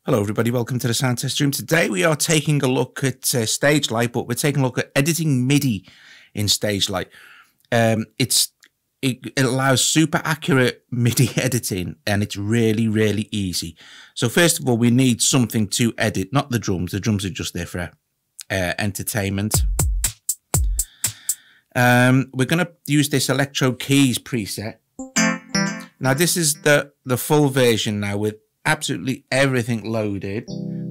Hello everybody, welcome to the sound test room. Today we are taking a look at StageLight, but we're taking a look at editing MIDI in StageLight. It allows super accurate MIDI editing, and it's really easy. So first of all, we need something to edit, not the drums. The drums are just there for entertainment. We're going to use this Electro Keys preset. Now this is the full version now with absolutely everything loaded,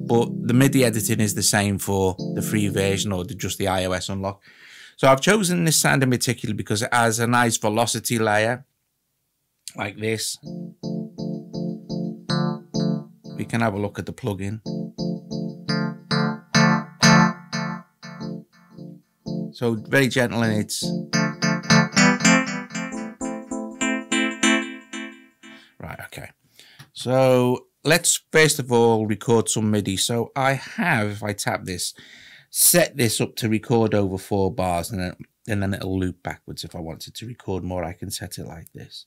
but the MIDI editing is the same for the free version or just the iOS unlock. So I've chosen this sound in particular because it has a nice velocity layer like this. We can have a look at the plugin. So very gentle, and it's right. Okay. So let's first of all record some MIDI. So I have, if I tap this, set this up to record over 4 bars, and then it'll loop backwards. If I wanted to record more, I can set it like this.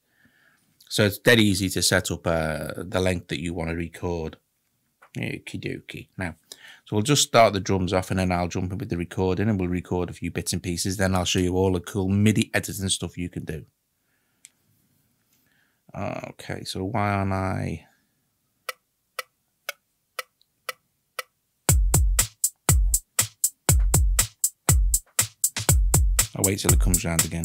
So it's dead easy to set up the length that you want to record. Okie dokie. Now, so we'll just start the drums off, and then I'll jump in with the recording, and we'll record a few bits and pieces. Then I'll show you all the cool MIDI editing stuff you can do. Okay, so why aren't I... I'll wait till it comes round again.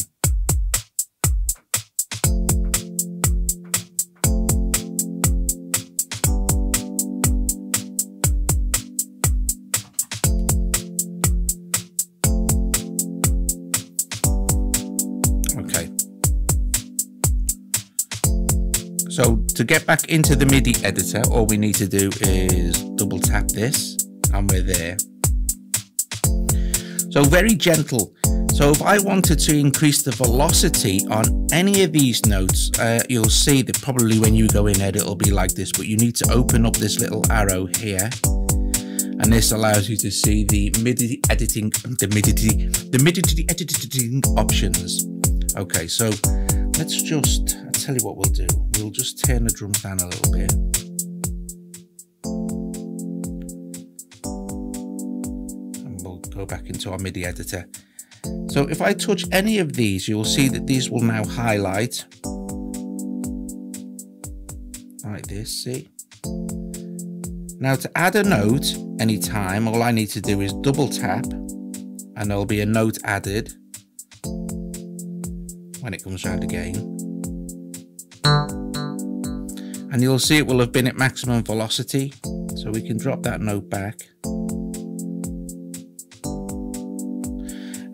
Okay. So to get back into the MIDI editor, all we need to do is double tap this, and we're there. So very gentle. So if I wanted to increase the velocity on any of these notes, you'll see that probably when you go in there, it'll be like this, but you need to open up this little arrow here. And this allows you to see the MIDI editing, the MIDI editing options. Okay, so let's just, I'll tell you what we'll do. We'll just turn the drums down a little bit. And we'll go back into our MIDI editor. So if I touch any of these, you'll see that these will now highlight like this, see? Now to add a note anytime, all I need to do is double tap, and there'll be a note added when it comes round again. And you'll see it will have been at maximum velocity, so we can drop that note back.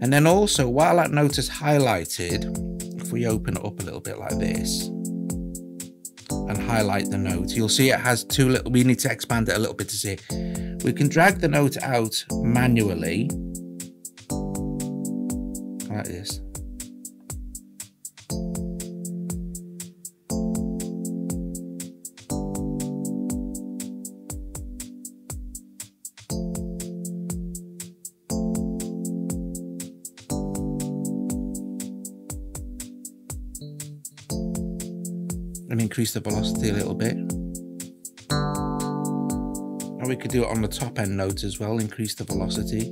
And then also, while that note is highlighted, if we open it up a little bit like this and highlight the note, you'll see it has two little, we need to expand it a little bit to see it. We can drag the note out manually like this. And increase the velocity a little bit. And we could do it on the top end note as well, increase the velocity.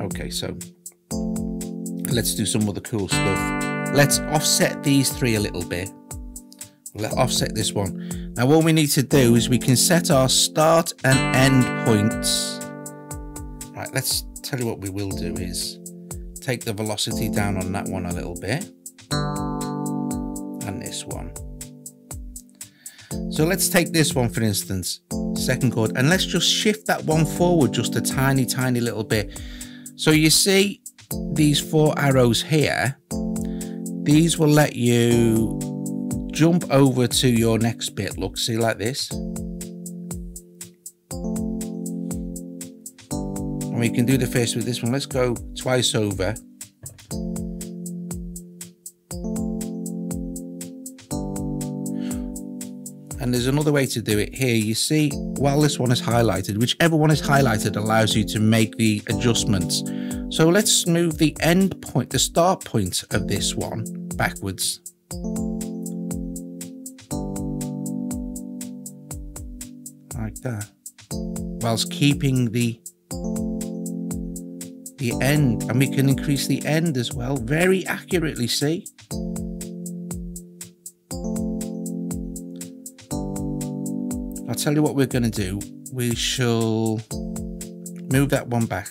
Okay, so let's do some other cool stuff. Let's offset these 3 a little bit. Let's offset this one. Now all we need to do is we can set our start and end points. Right, let's tell you what we will do is take the velocity down on that one a little bit, and this one. So let's take this one for instance, second chord, and let's just shift that one forward just a tiny little bit. So you see these 4 arrows here, these will let you jump over to your next bit. Look, see, like this. We can do the first with this one. Let's go twice over. And there's another way to do it here. You see, while this one is highlighted, whichever one is highlighted allows you to make the adjustments So let's move the end point, the start point of this one backwards. Like that. Whilst keeping the end, and we can increase the end as well very accurately, see? I'll tell you what we're going to do. We shall move that one back.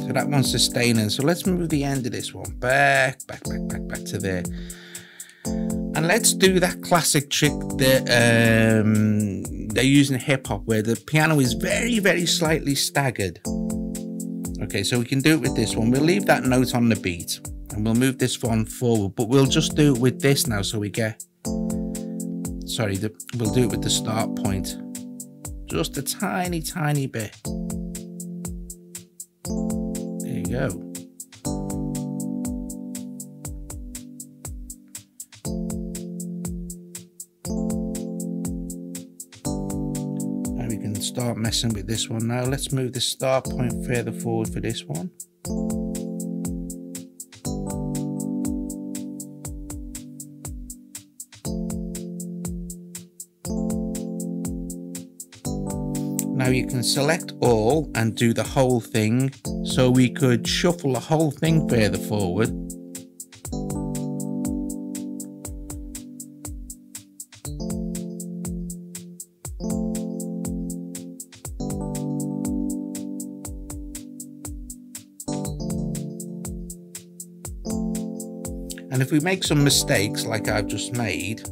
So that one's sustaining. So let's move the end of this one back to there. And let's do that classic trick that they're using hip hop, where the piano is very, very slightly staggered. Okay, so we can do it with this one. We'll leave that note on the beat and we'll move this one forward, but we'll just do it with this now. So we get, sorry, we'll do it with the start point. Just a tiny, tiny bit. There you go. Start messing with this one now. Let's move the start point further forward for this one. Now you can select all and do the whole thing, so we could shuffle the whole thing further forward. And if we make some mistakes like I've just made,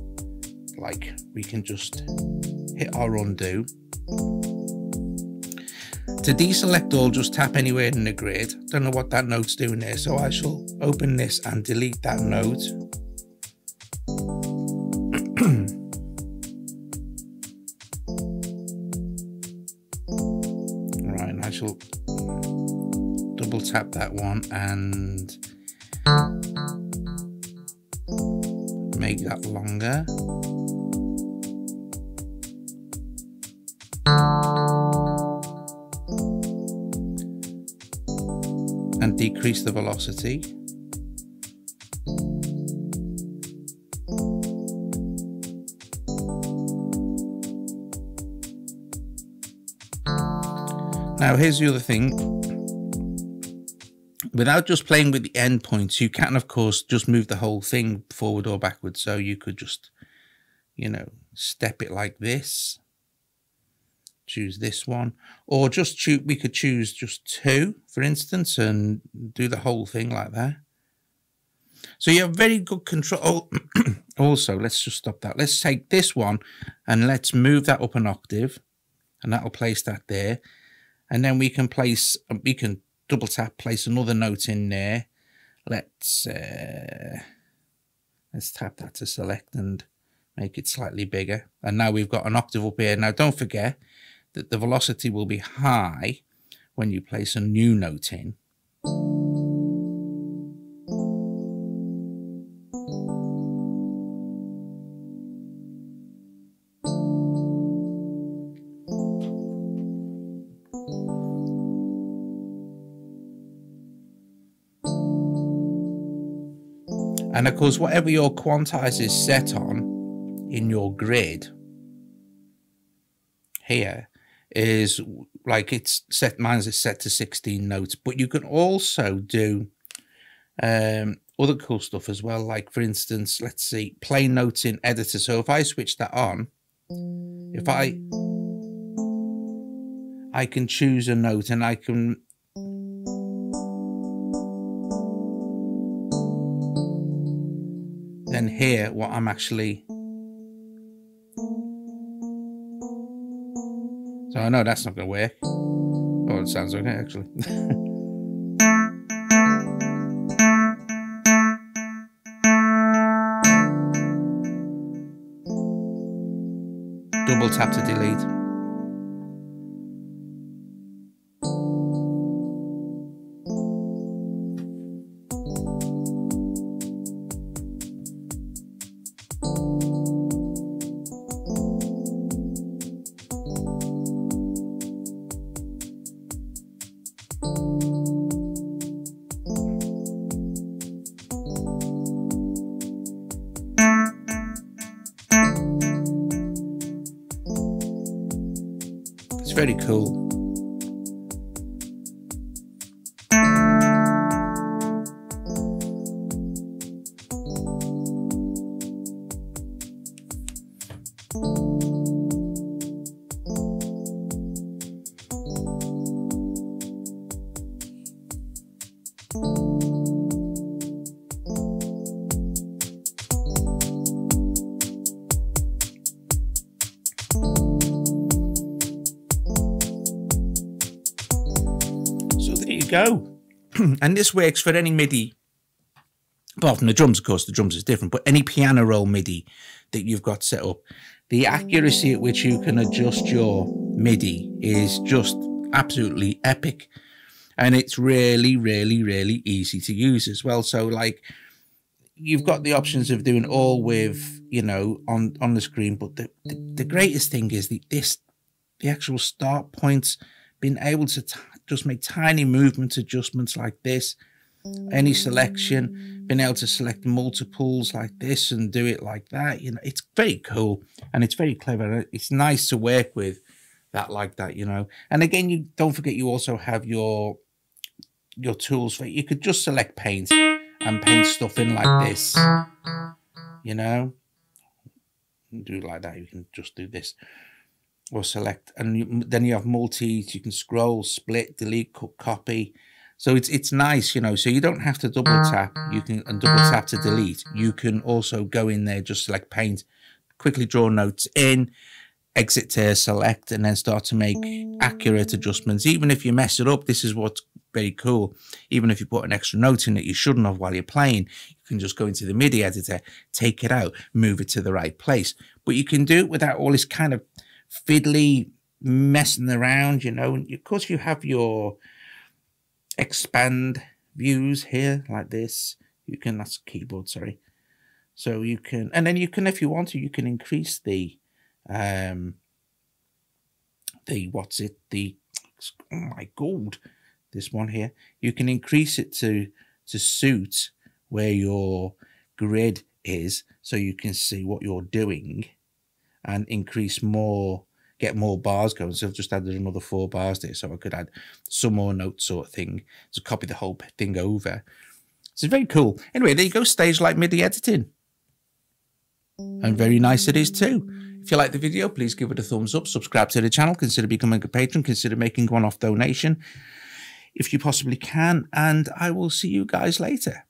like we can just hit our undo. To deselect all, just tap anywhere in the grid. Don't know what that note's doing there, so I shall open this and delete that note. Right, and I shall double tap that one and make that longer. And decrease the velocity. Now here's the other thing. Without just playing with the endpoints, you can, of course, just move the whole thing forward or backwards. So you could just, you know, step it like this. Choose this one. Or just choose, we could choose just two, for instance, and do the whole thing like that. So you have very good control. Also, let's just stop that. Let's take this one and let's move that up an octave. And that'll place that there. And then we can place, we can double tap, place another note in there. Let's tap that to select and make it slightly bigger. And now we've got an octave up here. Now don't forget that the velocity will be high when you place a new note in. And of course, whatever your quantize is set on in your grid here is like it's set, mine's is set to 16 notes, but you can also do other cool stuff as well. Like for instance, let's see, play notes in editor. So if I switch that on, if I can choose a note and I can then hear what I'm actually. So I know that's not going to work. Oh, it sounds okay actually. Double tap to delete. It's very cool. Go. And this works for any MIDI, apart from the drums, of course. The drums is different, but any piano roll MIDI that you've got set up, the accuracy at which you can adjust your MIDI is just absolutely epic, and it's really easy to use as well. So like, you've got the options of doing all with, you know, on the screen, but the greatest thing is the actual start points, being able to just make tiny movement adjustments like this, any selection, being able to select multiples like this and do it like that. You know, it's very cool and it's very clever. It's nice to work with that like that, you know. And again, you don't forget, you also have your tools for, you could just select paint and paint stuff in like this, you know. Do it like that. You can just do this. Or select, and then you have multis. You can scroll, split, delete, cut, copy. So it's nice, you know. So you don't have to double tap. You can double tap to delete. You can also go in there, just select paint, quickly draw notes in, exit to select, and then start to make accurate adjustments. Even if you mess it up, this is what's very cool. Even if you put an extra note in that you shouldn't have while you're playing, you can just go into the MIDI editor, take it out, move it to the right place. But you can do it without all this kind of fiddly messing around, you know. And of course you have your expand views here like this. You can, that's keyboard, sorry. So you can, and then you can, if you want to, you can increase the what's it, the, oh my god, this one here, you can increase it to suit where your grid is, so you can see what you're doing, and increase more, get more bars going. So I've just added another 4 bars there, so I could add some more notes sort of thing to copy the whole thing over. So it's very cool. Anyway, there you go, StageLight MIDI editing. And very nice it is too. If you like the video, please give it a thumbs up, subscribe to the channel, consider becoming a patron, consider making one-off donation if you possibly can, and I will see you guys later.